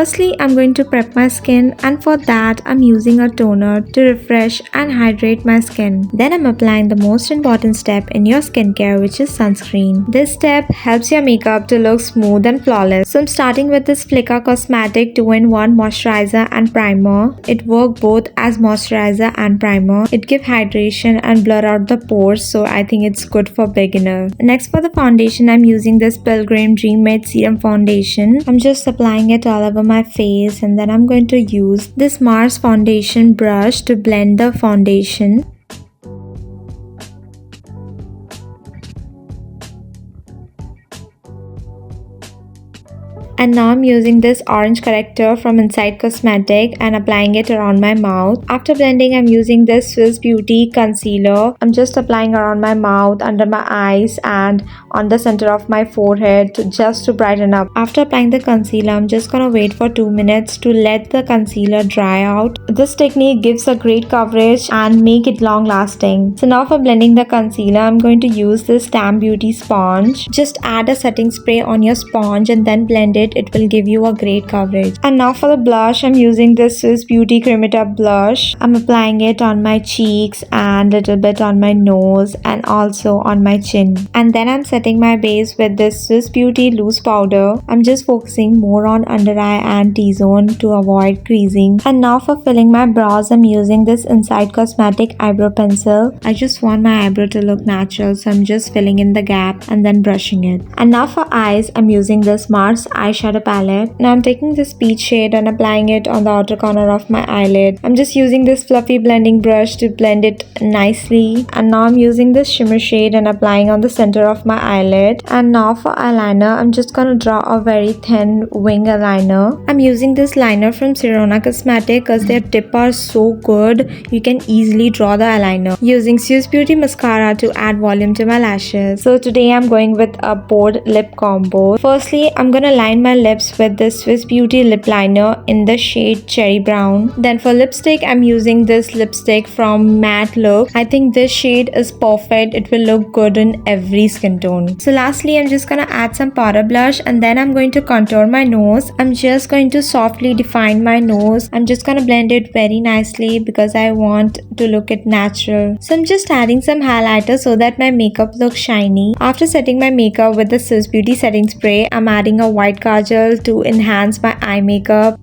Firstly, I'm going to prep my skin, and for that I'm using a toner to refresh and hydrate my skin. Then I'm applying the most important step in your skincare, which is sunscreen. This step helps your makeup to look smooth and flawless. So I'm starting with this Flicka Cosmetic 2-in-1 moisturizer and primer. It works both as moisturizer and primer. It gives hydration and blur out the pores, so I think it's good for beginner. Next, for the foundation, I'm using this Pilgrim Dream Matte Serum Foundation. I'm just applying it all over my face, and then I'm going to use this Mars foundation brush to blend the foundation. And now I'm using this orange corrector from Inside Cosmetic and applying it around my mouth. After blending, I'm using this Swiss Beauty concealer. I'm just applying around my mouth, under my eyes, and on the center of my forehead just to brighten up. After applying the concealer, I'm just gonna wait for 2 minutes to let the concealer dry out. This technique gives a great coverage and make it long lasting. So now for blending the concealer, I'm going to use this Damn Beauty sponge. Just add a setting spray on your sponge and then blend it. It will give you a great coverage. And now for the blush, I'm using this Swiss Beauty Creme blush. I'm applying it on my cheeks and a little bit on my nose and also on my chin. And then I'm setting my base with this Swiss Beauty loose powder. I'm just focusing more on under eye and T-zone to avoid creasing. And now for filling my brows, I'm using this Inside Cosmetic eyebrow pencil. I just want my eyebrow to look natural, so I'm just filling in the gap and then brushing it. And now for eyes, I'm using this Mars eyeshadow palette. Now I'm taking this peach shade and applying it on the outer corner of my eyelid. I'm just using this fluffy blending brush to blend it nicely. And now I'm using this shimmer shade and applying on the center of my eyelid. And now for eyeliner, I'm just gonna draw a very thin wing eyeliner. I'm using this liner from Sirona Cosmetic because their tip are so good. You can easily draw the eyeliner. Using Swiss Beauty mascara to add volume to my lashes. So today I'm going with a bold lip combo. Firstly, I'm gonna line my lips with this Swiss Beauty lip liner in the shade Cherry Brown. Then for lipstick, I'm using this lipstick from Matte Look. I think this shade is perfect. It will look good in every skin tone. So lastly, I'm just gonna add some powder blush and then I'm going to contour my nose. I'm just going to softly define my nose. I'm just gonna blend it very nicely because I want to look it natural. So I'm just adding some highlighter so that my makeup looks shiny. After setting my makeup with the Swiss Beauty setting spray, I'm adding a white kajal to enhance my eye makeup.